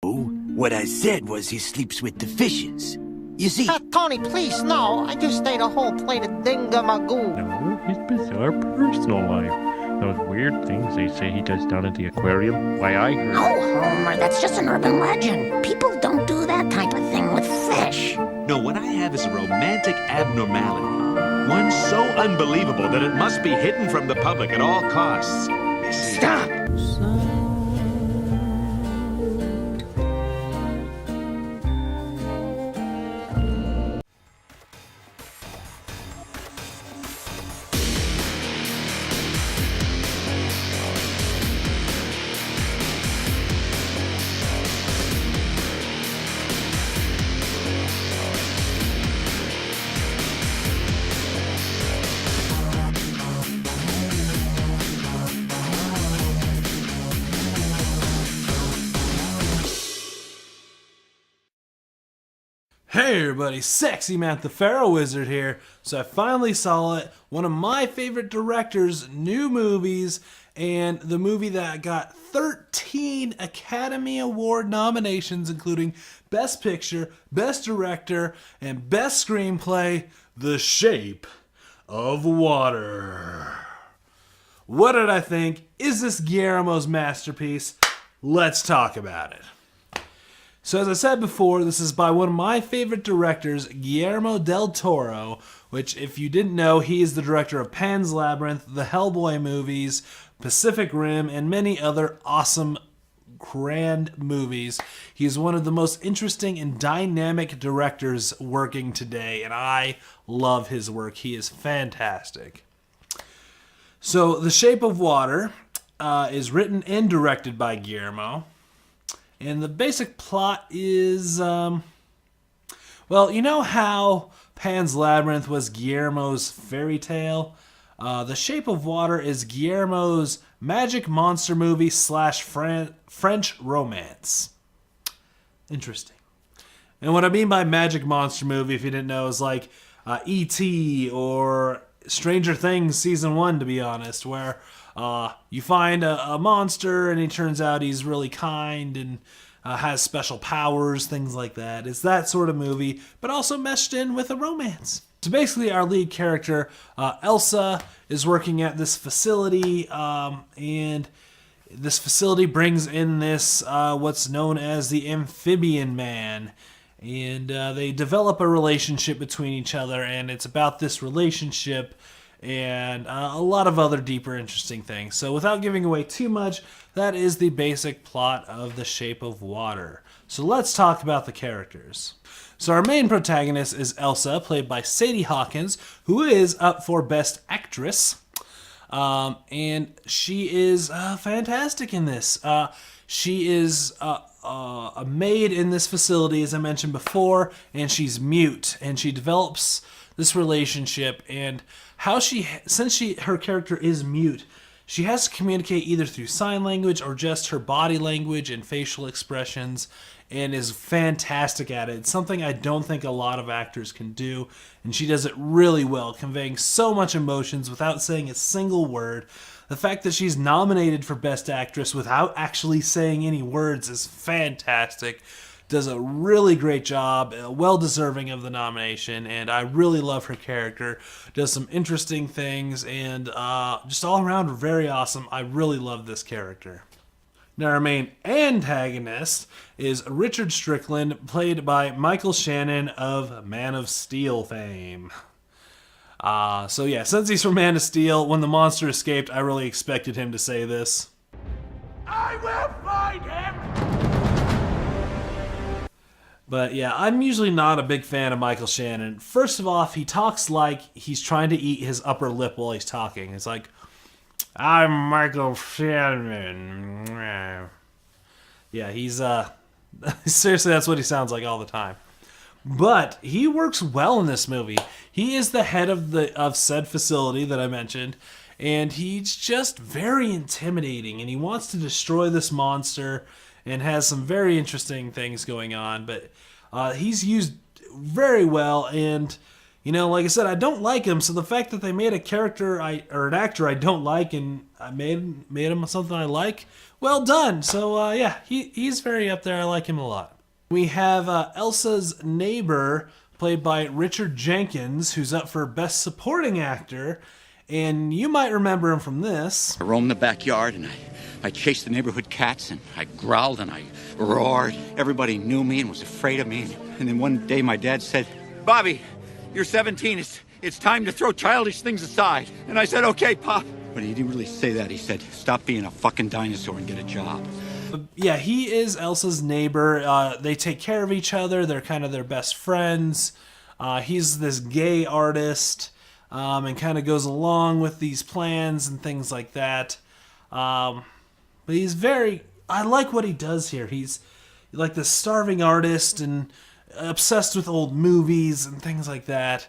What I said was he sleeps with the fishes. You see... Tony, please, no. I just ate a whole plate of dingamagoo. No, his bizarre personal life. Those weird things they say he does down at the aquarium. Why, I heard... No, Homer, that's just an urban legend. People don't do that type of thing with fish. No, what I have is a romantic abnormality. One so unbelievable that it must be hidden from the public at all costs. Stop! Hey everybody, Sexy Matt the Pharaoh Wizard here. So I finally saw it, one of my favorite director's new movies, and the movie that got 13 Academy Award nominations, including Best Picture, Best Director, and Best Screenplay, The Shape of Water. What did I think? Is this Guillermo's masterpiece? Let's talk about it. So as I said before, this is by one of my favorite directors, Guillermo del Toro, which if you didn't know, he is the director of Pan's Labyrinth, the Hellboy movies, Pacific Rim, and many other awesome, grand movies. He is one of the most interesting and dynamic directors working today, and I love his work. He is fantastic. So The Shape of Water is written and directed by Guillermo. And the basic plot is, well, you know how Pan's Labyrinth was Guillermo's fairy tale? The Shape of Water is Guillermo's magic monster movie / French romance. Interesting. And what I mean by magic monster movie, if you didn't know, is like E.T. or Stranger Things Season 1, to be honest, where you find a monster and he turns out he's really kind and has special powers, things like that. It's that sort of movie, but also meshed in with a romance. So basically our lead character, Elsa, is working at this facility, and this facility brings in this, what's known as the Amphibian Man. And they develop a relationship between each other, and it's about this relationship and a lot of other deeper interesting things. So without giving away too much, that is the basic plot of The Shape of Water. So let's talk about the characters. So our main protagonist is Elsa, played by Sadie Hawkins, who is up for Best Actress. And she is fantastic in this. She is a maid in this facility, as I mentioned before, and she's mute, and she develops this relationship, and how since her character is mute, she has to communicate either through sign language or just her body language and facial expressions, and is fantastic at it. It's something I don't think a lot of actors can do, and she does it really well, conveying so much emotions without saying a single word. The fact that she's nominated for Best Actress without actually saying any words is fantastic. Does a really great job, well deserving of the nomination, and I really love her character. Does some interesting things, and just all around very awesome. I really love this character. Now our main antagonist is Richard Strickland, played by Michael Shannon of Man of Steel fame. So yeah, since he's from Man of Steel, when the monster escaped, I really expected him to say this. I will find him! But yeah, I'm usually not a big fan of Michael Shannon. First of all, he talks like he's trying to eat his upper lip while he's talking. It's like, I'm Michael Shannon. Yeah, he's, seriously, that's what he sounds like all the time. But he works well in this movie. He is the head of said facility that I mentioned, and he's just very intimidating, and he wants to destroy this monster and has some very interesting things going on. But he's used very well, and You know, like I said, I don't like him, so the fact that they made a character or an actor I don't like and I made him something I like, well done. So yeah, he's very up there. I like him a lot. We have Elsa's neighbor, played by Richard Jenkins, who's up for Best Supporting Actor, and you might remember him from this. I roamed the backyard and I chased the neighborhood cats and I growled and I roared. Everybody knew me and was afraid of me. And then one day my dad said, "Bobby, you're 17. It's time to throw childish things aside." And I said, "Okay, Pop." But he didn't really say that. He said, "Stop being a fucking dinosaur and get a job." Yeah, he is Elsa's neighbor. They take care of each other. They're kind of their best friends. He's this gay artist and kind of goes along with these plans and things like that. But he's I like what he does here. He's like this starving artist and obsessed with old movies and things like that.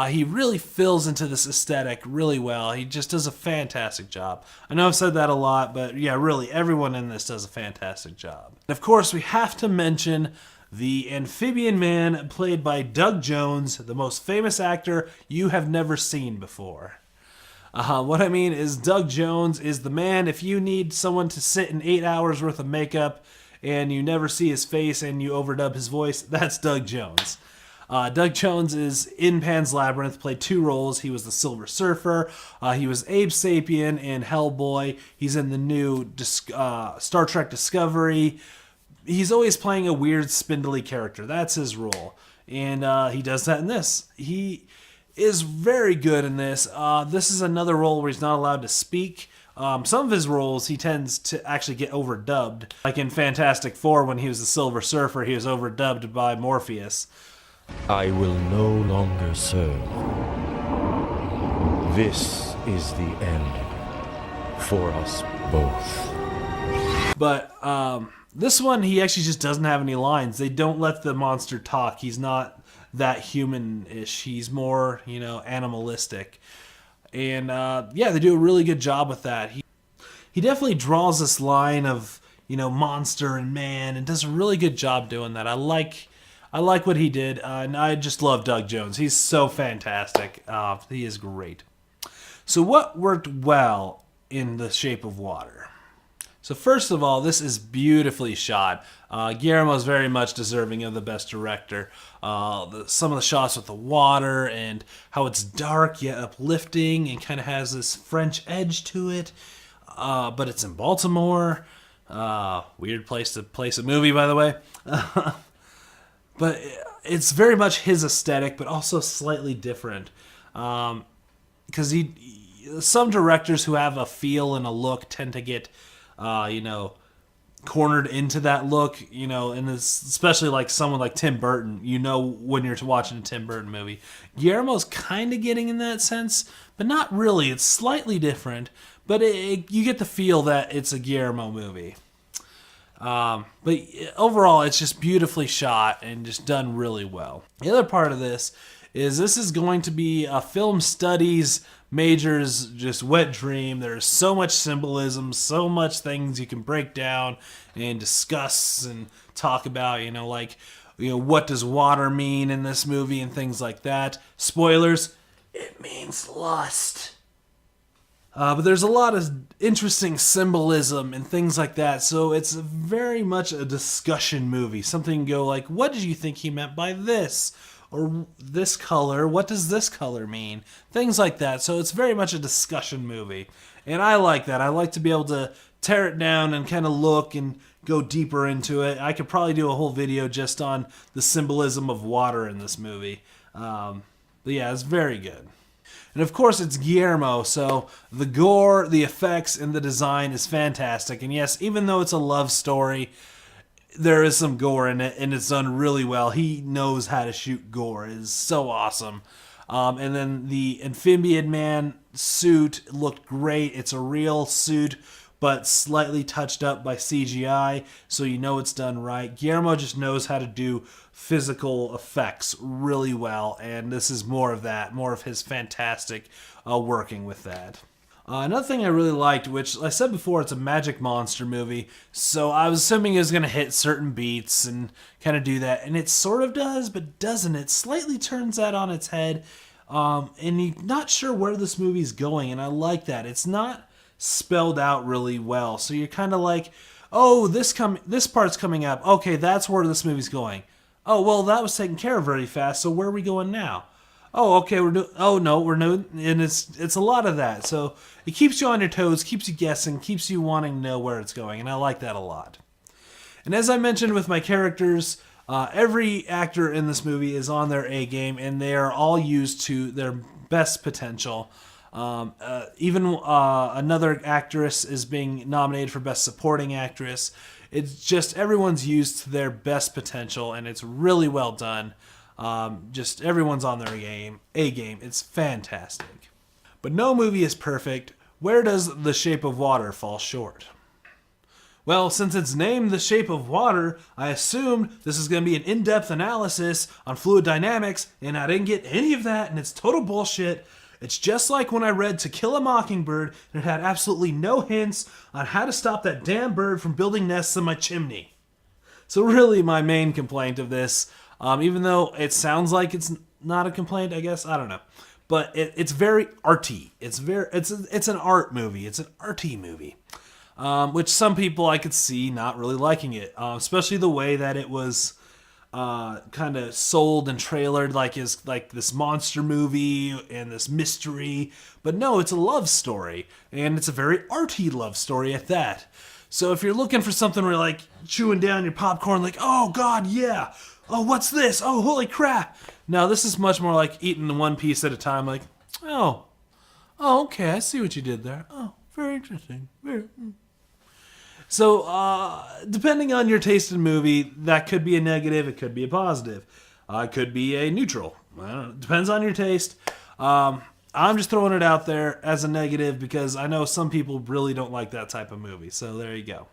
He really fills into this aesthetic really well. He just does a fantastic job. I know I've said that a lot, but yeah, really, everyone in this does a fantastic job. And of course, we have to mention the Amphibian Man, played by Doug Jones, the most famous actor you have never seen before. What I mean is Doug Jones is the man. If you need someone to sit in 8 hours worth of makeup and you never see his face and you overdub his voice, that's Doug Jones. Doug Jones is in Pan's Labyrinth, played 2 roles. He was the Silver Surfer. He was Abe Sapien in Hellboy. He's in the new Star Trek Discovery. He's always playing a weird, spindly character. That's his role. And he does that in this. He is very good in this. This is another role where he's not allowed to speak. Some of his roles, he tends to actually get overdubbed. Like in Fantastic Four, when he was the Silver Surfer, he was overdubbed by Morpheus. I will no longer serve. This is the end for us both. But this one, he actually just doesn't have any lines. They don't let the monster talk. He's not that human-ish. He's more, animalistic. And yeah, they do a really good job with that. He definitely draws this line of, monster and man, and does a really good job doing that. I like what he did, and I just love Doug Jones. He's so fantastic. He is great. So what worked well in The Shape of Water? So first of all, this is beautifully shot. Guillermo is very much deserving of the Best Director. Some of the shots with the water and how it's dark yet uplifting and kind of has this French edge to it. But it's in Baltimore. Weird place to place a movie, by the way. But it's very much his aesthetic, but also slightly different. Because some directors who have a feel and a look tend to get, cornered into that look, and this, especially like someone like Tim Burton, when you're watching a Tim Burton movie. Guillermo's kind of getting in that sense, but not really. It's slightly different, but you get the feel that it's a Guillermo movie. But overall, it's just beautifully shot and just done really well. The other part of this is going to be a film studies major's just wet dream. There's so much symbolism, so much things you can break down and discuss and talk about, what does water mean in this movie and things like that. Spoilers, it means lust. But there's a lot of interesting symbolism and things like that, so it's very much a discussion movie. Something you go like, what did you think he meant by this? Or this color, what does this color mean? Things like that, so it's very much a discussion movie. And I like that. I like to be able to tear it down and kind of look and go deeper into it. I could probably do a whole video just on the symbolism of water in this movie. But yeah, it's very good. And of course, it's Guillermo, so the gore, the effects, and the design is fantastic. And yes, even though it's a love story, there is some gore in it, and it's done really well. He knows how to shoot gore. It is so awesome. And then the Amphibian Man suit looked great. It's a real suit, but slightly touched up by CGI, so it's done right. Guillermo just knows how to do physical effects really well, and this is more of that, more of his fantastic working with that. Another thing I really liked, which I said before, it's a magic monster movie, so I was assuming it was going to hit certain beats and kind of do that, and it sort of does, but doesn't. It slightly turns that on its head, and you're not sure where this movie's going, and I like that. It's not spelled out really well, so you're kind of like, oh, this part's coming up. Okay, that's where this movie's going. Oh, well, that was taken care of very fast, so where are we going now? Oh, okay, and it's a lot of that. So it keeps you on your toes, keeps you guessing, keeps you wanting to know where it's going, and I like that a lot. And as I mentioned with my characters, every actor in this movie is on their A game, and they are all used to their best potential. Even another actress is being nominated for Best Supporting Actress. It's just everyone's used to their best potential, and it's really well done. Just everyone's on their A game. It's fantastic. But no movie is perfect. Where does The Shape of Water fall short? Well, since it's named The Shape of Water, I assumed this is going to be an in-depth analysis on fluid dynamics, and I didn't get any of that, and it's total bullshit. It's just like when I read To Kill a Mockingbird, and it had absolutely no hints on how to stop that damn bird from building nests in my chimney. So really, my main complaint of this, even though it sounds like it's not a complaint, I guess, I don't know. But it's very arty. It's an art movie. It's an arty movie. Which some people I could see not really liking it. Especially the way that it was kind of sold and trailered like this monster movie and this mystery. But no, it's a love story. And it's a very arty love story at that. So if you're looking for something where you're like chewing down your popcorn like, oh god, yeah. Oh, what's this? Oh, holy crap. No, this is much more like eating one piece at a time. Like, oh, okay, I see what you did there. Oh, very interesting. So, depending on your taste in movie, that could be a negative, it could be a positive. It could be a neutral. I don't know, depends on your taste. I'm just throwing it out there as a negative because I know some people really don't like that type of movie. So there you go.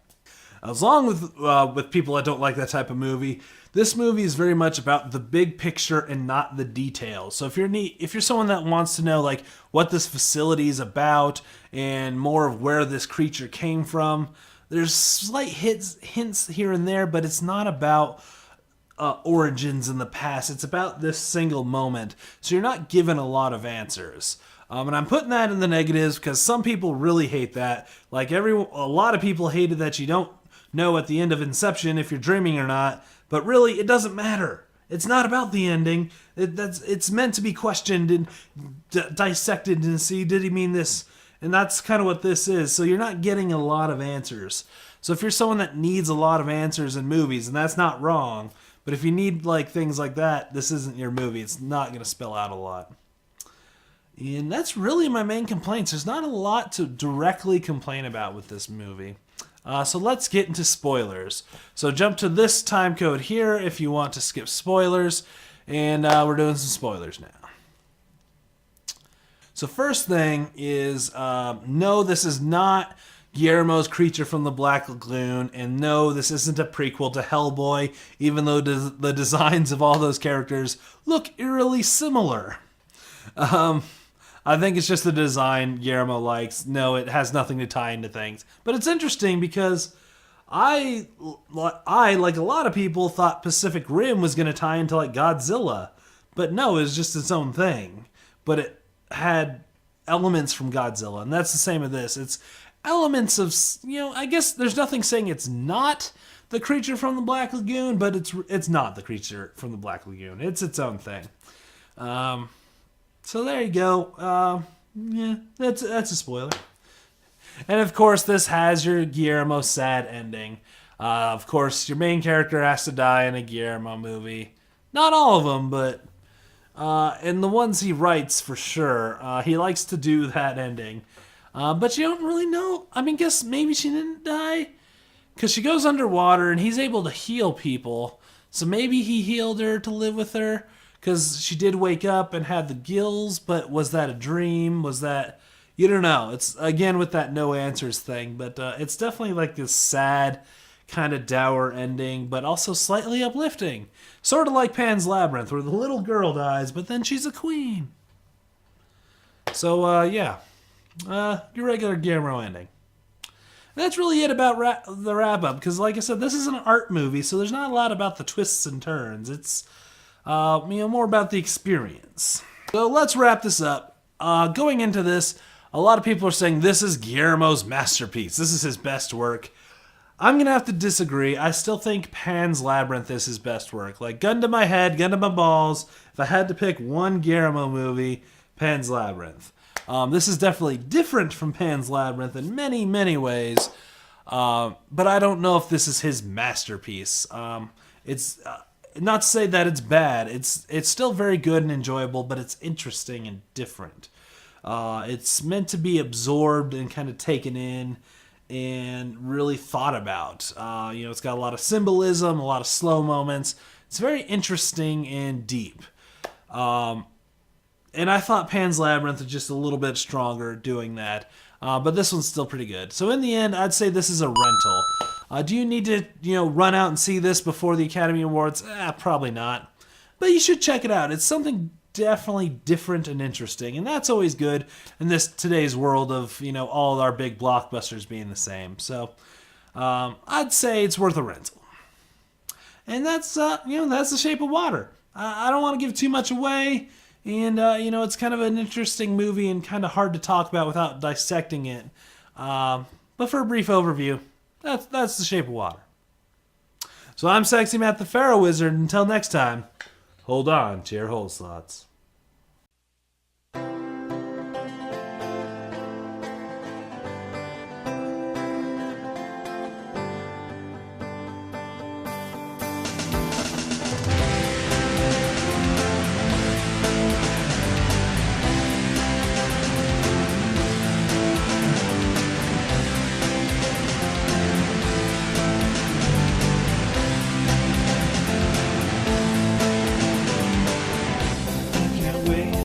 As long with people that don't like that type of movie, this movie is very much about the big picture and not the details. So if you're someone that wants to know like what this facility is about and more of where this creature came from, there's slight hints here and there, but it's not about origins in the past. It's about this single moment. So you're not given a lot of answers. And I'm putting that in the negatives because some people really hate that. Like a lot of people hated that you don't know at the end of Inception if you're dreaming or not. But really, it doesn't matter. It's not about the ending. It's meant to be questioned and dissected and see, did he mean this? And that's kind of what this is. So you're not getting a lot of answers. So if you're someone that needs a lot of answers in movies, and that's not wrong, but if you need like things like that, this isn't your movie. It's not going to spell out a lot. And that's really my main complaints. There's not a lot to directly complain about with this movie. So let's get into spoilers. So jump to this time code here if you want to skip spoilers. And we're doing some spoilers now. So first thing is, no, this is not Guillermo's Creature from the Black Lagoon. And no, this isn't a prequel to Hellboy, even though the designs of all those characters look eerily similar. I think it's just the design Guillermo likes. No, it has nothing to tie into things. But it's interesting because I like a lot of people, thought Pacific Rim was going to tie into like Godzilla. But no, it was just its own thing. But it had elements from Godzilla. And that's the same with this. It's elements of, I guess there's nothing saying it's not the Creature from the Black Lagoon, but it's not the Creature from the Black Lagoon. It's its own thing. So there you go. Yeah, that's a spoiler. And of course, this has your Guillermo sad ending. Of course, your main character has to die in a Guillermo movie. Not all of them, but in the ones he writes for sure, he likes to do that ending. But you don't really know. I mean, guess maybe she didn't die because she goes underwater and he's able to heal people. So maybe he healed her to live with her. Because she did wake up and had the gills, but was that a dream? Was that... You don't know. It's, again, with that no answers thing. But it's definitely like this sad, kind of dour ending, but also slightly uplifting. Sort of like Pan's Labyrinth, where the little girl dies, but then she's a queen. So, yeah. your regular Guillermo ending. And that's really it about the wrap-up, because like I said, this is an art movie, so there's not a lot about the twists and turns. It's more about the experience. So let's wrap this up. Going into this, a lot of people are saying this is Guillermo's masterpiece. This is his best work. I'm going to have to disagree. I still think Pan's Labyrinth is his best work. Like, gun to my head, gun to my balls, if I had to pick one Guillermo movie, Pan's Labyrinth. This is definitely different from Pan's Labyrinth in many, many ways. But I don't know if this is his masterpiece. It's not to say that it's bad. It's still very good and enjoyable, but it's interesting and different. It's meant to be absorbed and kind of taken in and really thought about. It's got a lot of symbolism, a lot of slow moments. It's very interesting and deep. And I thought Pan's Labyrinth was just a little bit stronger doing that. But this one's still pretty good. So in the end, I'd say this is a rental. Do you need to, run out and see this before the Academy Awards? Probably not. But you should check it out. It's something definitely different and interesting, and that's always good in today's world of all our big blockbusters being the same. So I'd say it's worth a rental. And that's that's The Shape of Water. I don't want to give too much away, and it's kind of an interesting movie and kind of hard to talk about without dissecting it. But for a brief overview, that's The Shape of Water. So I'm Sexy Matt the Pharaoh Wizard. Until next time, hold on to your hole slots.